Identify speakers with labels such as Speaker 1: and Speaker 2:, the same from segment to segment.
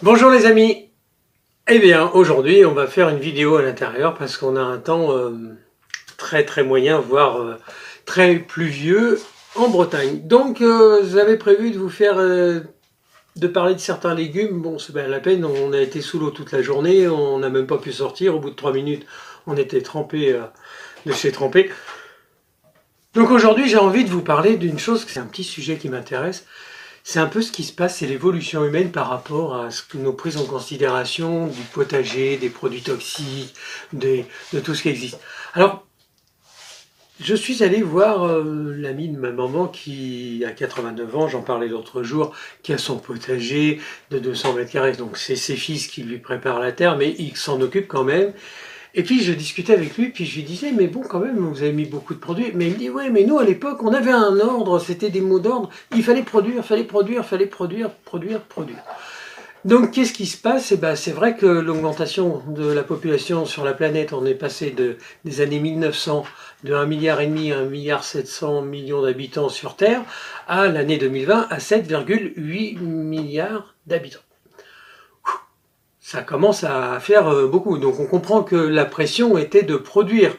Speaker 1: Bonjour les amis. Eh bien aujourd'hui on va faire une vidéo à l'intérieur parce qu'on a un temps très moyen, voire très pluvieux en Bretagne. Donc j'avais prévu de vous faire de parler de certains légumes. Bon, c'est pas la peine, on a été sous l'eau toute la journée, on n'a même pas pu sortir. Au bout de 3 minutes on était trempé de chez trempé. Donc aujourd'hui j'ai envie de vous parler d'une chose, c'est un petit sujet qui m'intéresse. C'est un peu ce qui se passe, c'est l'évolution humaine par rapport à nos prises en considération du potager, des produits toxiques, de tout ce qui existe. Alors, je suis allé voir l'ami de ma maman qui a 89 ans, j'en parlais l'autre jour, qui a son potager de 200 mètres carrés. Donc c'est ses fils qui lui préparent la terre, mais il s'en occupe quand même. Et puis je discutais avec lui, puis je lui disais, mais bon, quand même, vous avez mis beaucoup de produits. Mais il me dit, ouais, mais nous, à l'époque, on avait un ordre, c'était des mots d'ordre. Il fallait produire, produire. Donc, qu'est-ce qui se passe? Eh ben, c'est vrai que l'augmentation de la population sur la planète, on est passé des années 1900, de 1,5 milliard à 1,7 milliard d'habitants sur Terre, à l'année 2020, à 7,8 milliards d'habitants. Ça commence à faire beaucoup. Donc on comprend que la pression était de produire.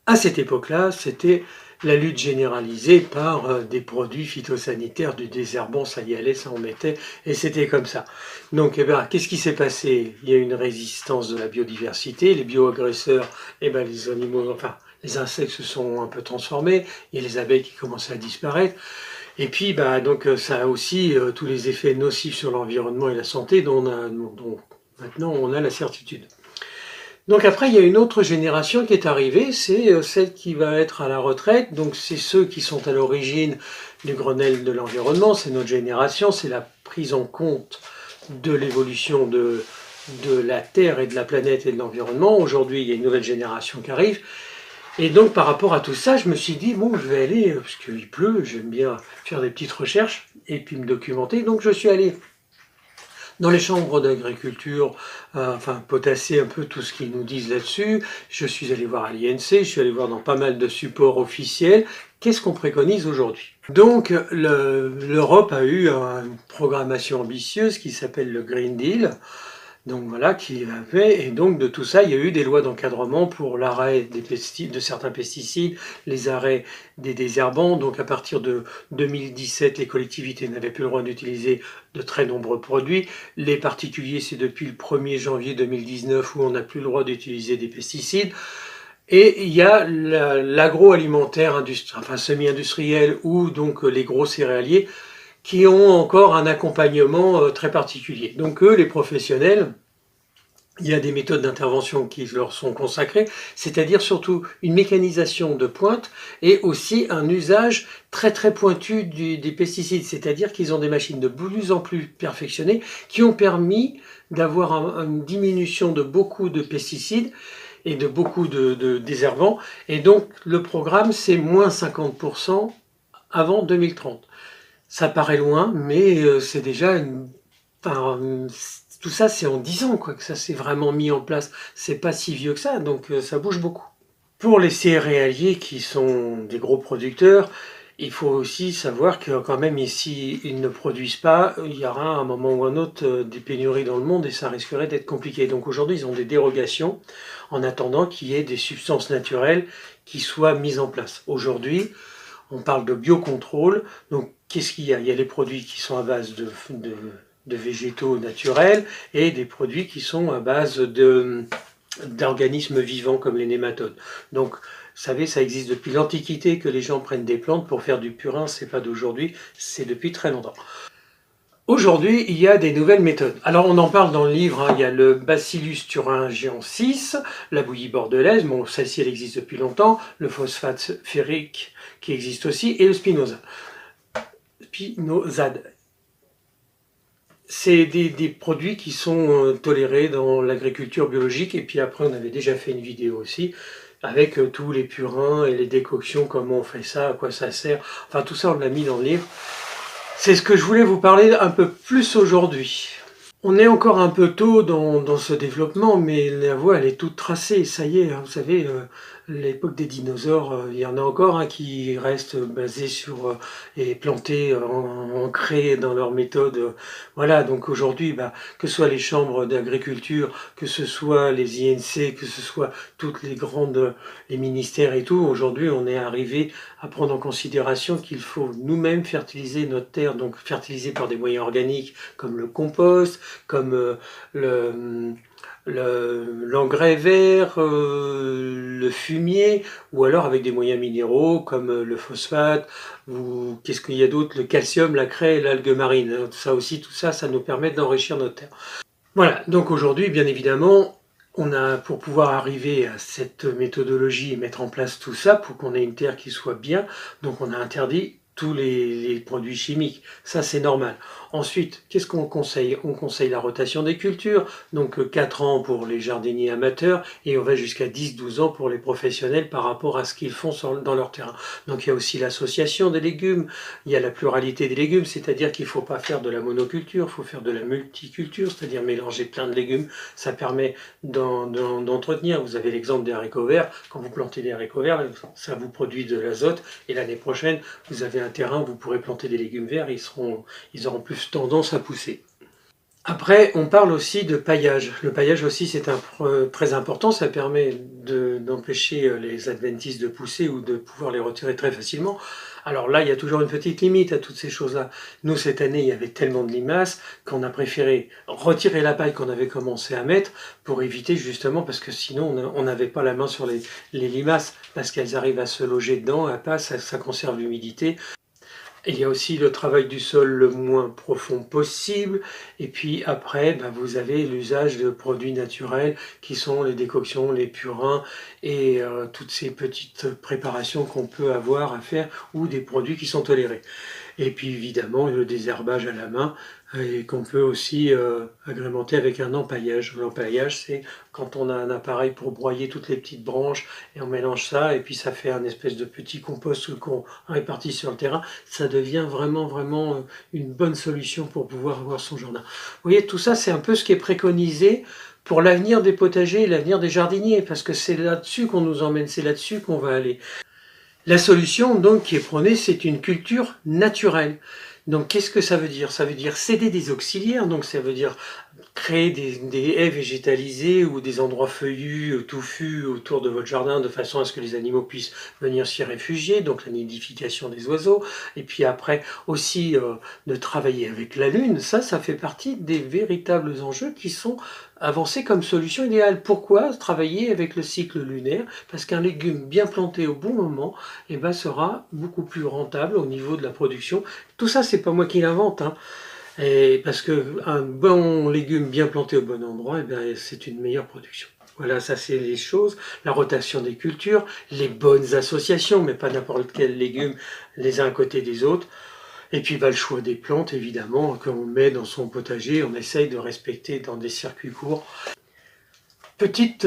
Speaker 1: À cette époque-là, c'était la lutte généralisée par des produits phytosanitaires, du désherbant, ça y allait, ça en mettait, et c'était comme ça. Donc eh ben, qu'est-ce qui s'est passé? Il y a eu une résistance de la biodiversité, les bioagresseurs, eh ben, les animaux, enfin les insectes se sont un peu transformés, il y a les abeilles qui commençaient à disparaître. Et puis, bah, donc, ça a aussi tous les effets nocifs sur l'environnement et la santé dont maintenant on a la certitude. Donc après, il y a une autre génération qui est arrivée, c'est celle qui va être à la retraite. Donc c'est ceux qui sont à l'origine du Grenelle de l'environnement, c'est notre génération, c'est la prise en compte de l'évolution de la Terre et de la planète et de l'environnement. Aujourd'hui, il y a une nouvelle génération qui arrive. Et donc par rapport à tout ça, je me suis dit, bon, je vais aller, parce qu'il pleut, j'aime bien faire des petites recherches et puis me documenter. Donc je suis allé dans les chambres d'agriculture, enfin potasser un peu tout ce qu'ils nous disent là-dessus. Je suis allé voir à l'INC, je suis allé voir dans pas mal de supports officiels. Qu'est-ce qu'on préconise aujourd'hui? Donc l'Europe a eu une programmation ambitieuse qui s'appelle le Green Deal. Donc voilà, qui avait, et donc de tout ça, il y a eu des lois d'encadrement pour l'arrêt des pesticides, de certains pesticides, les arrêts des désherbants. Donc à partir de 2017, les collectivités n'avaient plus le droit d'utiliser de très nombreux produits. Les particuliers, c'est depuis le 1er janvier 2019 où on n'a plus le droit d'utiliser des pesticides. Et il y a l'agroalimentaire, enfin semi-industriel, ou donc les gros céréaliers, qui ont encore un accompagnement très particulier. Donc eux, les professionnels, il y a des méthodes d'intervention qui leur sont consacrées, c'est-à-dire surtout une mécanisation de pointe et aussi un usage très pointu des pesticides, c'est-à-dire qu'ils ont des machines de plus en plus perfectionnées qui ont permis d'avoir une diminution de beaucoup de pesticides et de beaucoup de désherbants. Et donc le programme, c'est moins 50% avant 2030. Ça paraît loin, mais c'est déjà enfin, tout ça, c'est en 10 ans quoi, que ça s'est vraiment mis en place. C'est pas si vieux que ça, donc ça bouge beaucoup. Pour les céréaliers qui sont des gros producteurs, il faut aussi savoir que quand même ici, ils ne produisent pas, il y aura à un moment ou un autre des pénuries dans le monde et ça risquerait d'être compliqué. Donc aujourd'hui, ils ont des dérogations en attendant qu'il y ait des substances naturelles qui soient mises en place. Aujourd'hui, on parle de biocontrôle. Donc, qu'est-ce qu'il y a? Il y a les produits qui sont à base de végétaux naturels et des produits qui sont à base d'organismes vivants comme les nématodes. Donc, vous savez, ça existe depuis l'Antiquité que les gens prennent des plantes pour faire du purin. C'est pas d'aujourd'hui, c'est depuis très longtemps. Aujourd'hui, il y a des nouvelles méthodes. Alors, on en parle dans le livre, hein. Il y a le Bacillus thuringiensis, la bouillie bordelaise, bon, celle-ci, elle existe depuis longtemps, le phosphate ferrique qui existe aussi, et le spinosade. C'est des produits qui sont tolérés dans l'agriculture biologique, et puis après, on avait déjà fait une vidéo aussi, avec tous les purins et les décoctions, comment on fait ça, à quoi ça sert, enfin tout ça, on l'a mis dans le livre. C'est ce que je voulais vous parler un peu plus aujourd'hui. On est encore un peu tôt dans ce développement, mais la voie elle est toute tracée, ça y est, hein, vous savez, l'époque des dinosaures, il y en a encore qui restent basés sur et plantés, ancrés dans leur méthode. Voilà, donc aujourd'hui, que ce soit les chambres d'agriculture, que ce soit les INC, que ce soit toutes les grandes, les ministères et tout, aujourd'hui on est arrivé à prendre en considération qu'il faut nous-mêmes fertiliser notre terre, donc fertiliser par des moyens organiques comme le compost, comme le l'engrais vert, le fumier, ou alors avec des moyens minéraux comme le phosphate, ou qu'est-ce qu'il y a d'autre, le calcium, la craie et l'algue marine. Ça aussi, tout ça, ça nous permet d'enrichir notre terre. Voilà, donc aujourd'hui, bien évidemment, on a, pour pouvoir arriver à cette méthodologie et mettre en place tout ça, pour qu'on ait une terre qui soit bien, donc on a interdit tous les produits chimiques. Ça, c'est normal. Ensuite, qu'est-ce qu'on conseille? On conseille la rotation des cultures, donc 4 ans pour les jardiniers amateurs, et on va jusqu'à 10-12 ans pour les professionnels par rapport à ce qu'ils font dans leur terrain. Donc il y a aussi l'association des légumes, il y a la pluralité des légumes, c'est-à-dire qu'il ne faut pas faire de la monoculture, il faut faire de la multiculture, c'est-à-dire mélanger plein de légumes. Ça permet d'entretenir. Vous avez l'exemple des haricots verts. Quand vous plantez des haricots verts, ça vous produit de l'azote, et l'année prochaine, vous avez un terrain où vous pourrez planter des légumes verts, ils auront plus tendance à pousser. Après, on parle aussi de paillage. Le paillage aussi, c'est très important. Ça permet d'empêcher les adventices de pousser ou de pouvoir les retirer très facilement. Alors là, il y a toujours une petite limite à toutes ces choses-là. Nous, cette année, il y avait tellement de limaces qu'on a préféré retirer la paille qu'on avait commencé à mettre pour éviter justement, parce que sinon, on n'avait pas la main sur les limaces, parce qu'elles arrivent à se loger dedans, ça conserve l'humidité. Il y a aussi le travail du sol le moins profond possible. Et puis après, vous avez l'usage de produits naturels qui sont les décoctions, les purins et toutes ces petites préparations qu'on peut avoir à faire ou des produits qui sont tolérés. Et puis évidemment le désherbage à la main et qu'on peut aussi agrémenter avec un empaillage. L'empaillage, c'est quand on a un appareil pour broyer toutes les petites branches et on mélange ça et puis ça fait un espèce de petit compost qu'on répartit sur le terrain. Ça devient vraiment une bonne solution pour pouvoir avoir son jardin. Vous voyez, tout ça, c'est un peu ce qui est préconisé pour l'avenir des potagers et l'avenir des jardiniers, parce que c'est là-dessus qu'on nous emmène, c'est là-dessus qu'on va aller. La solution donc qui est prônée, c'est une culture naturelle. Donc qu'est-ce que ça veut dire? Ça veut dire céder des auxiliaires, donc ça veut dire créer des haies végétalisées ou des endroits feuillus, touffus autour de votre jardin de façon à ce que les animaux puissent venir s'y réfugier, donc la nidification des oiseaux. Et puis après aussi de travailler avec la lune, ça fait partie des véritables enjeux qui sont avancés comme solution idéale. Pourquoi travailler avec le cycle lunaire? Parce qu'un légume bien planté au bon moment sera beaucoup plus rentable au niveau de la production. Tout ça, c'est pas moi qui l'invente, Et parce qu'un bon légume bien planté au bon endroit, c'est une meilleure production. Voilà, ça c'est les choses. La rotation des cultures, les bonnes associations, mais pas n'importe quel légume les uns à côté des autres. Et puis le choix des plantes, évidemment, qu'on met dans son potager, on essaye de respecter dans des circuits courts. Petite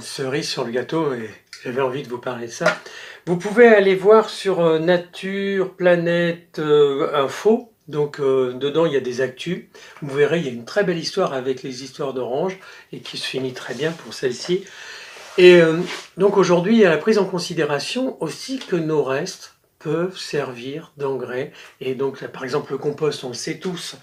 Speaker 1: cerise sur le gâteau, et j'avais envie de vous parler de ça. Vous pouvez aller voir sur Nature, Planète, Info. Donc dedans il y a des actus. Vous verrez, il y a une très belle histoire avec les histoires d'orange et qui se finit très bien pour celle-ci. Et donc aujourd'hui, il y a la prise en considération aussi que nos restes peuvent servir d'engrais. Et donc là, par exemple, le compost, on le sait tous,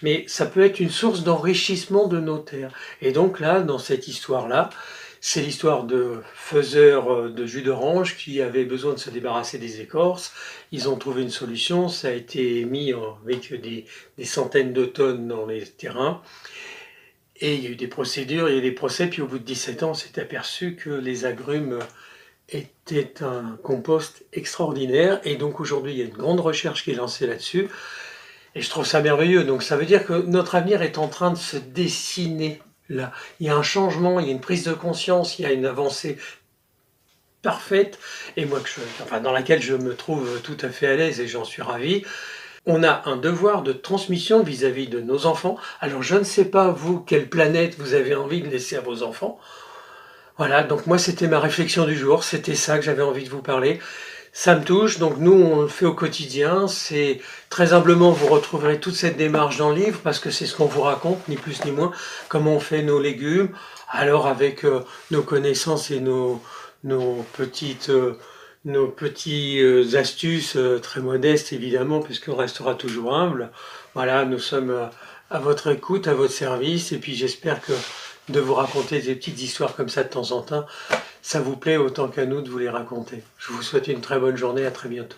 Speaker 1: mais ça peut être une source d'enrichissement de nos terres. Et donc là, dans cette histoire-là, c'est l'histoire de faiseurs de jus d'orange qui avaient besoin de se débarrasser des écorces. Ils ont trouvé une solution, ça a été mis avec des centaines de tonnes dans les terrains. Et il y a eu des procédures, il y a eu des procès, puis au bout de 17 ans, on s'est aperçu que les agrumes étaient un compost extraordinaire. Et donc aujourd'hui, il y a une grande recherche qui est lancée là-dessus. Et je trouve ça merveilleux. Donc ça veut dire que notre avenir est en train de se dessiner là. Il y a un changement, il y a une prise de conscience, il y a une avancée parfaite, et moi dans laquelle je me trouve tout à fait à l'aise et j'en suis ravi. On a un devoir de transmission vis-à-vis de nos enfants. Alors je ne sais pas vous, quelle planète vous avez envie de laisser à vos enfants. Voilà, donc moi c'était ma réflexion du jour, c'était ça que j'avais envie de vous parler. Ça me touche, donc nous on le fait au quotidien, c'est très humblement vous retrouverez toute cette démarche dans le livre parce que c'est ce qu'on vous raconte, ni plus ni moins, comment on fait nos légumes, alors avec nos connaissances et nos nos petites astuces très modestes évidemment, puisqu'on restera toujours humble. Voilà, nous sommes à votre écoute, à votre service, et puis j'espère que de vous raconter des petites histoires comme ça de temps en temps, ça vous plaît autant qu'à nous de vous les raconter. Je vous souhaite une très bonne journée, à très bientôt.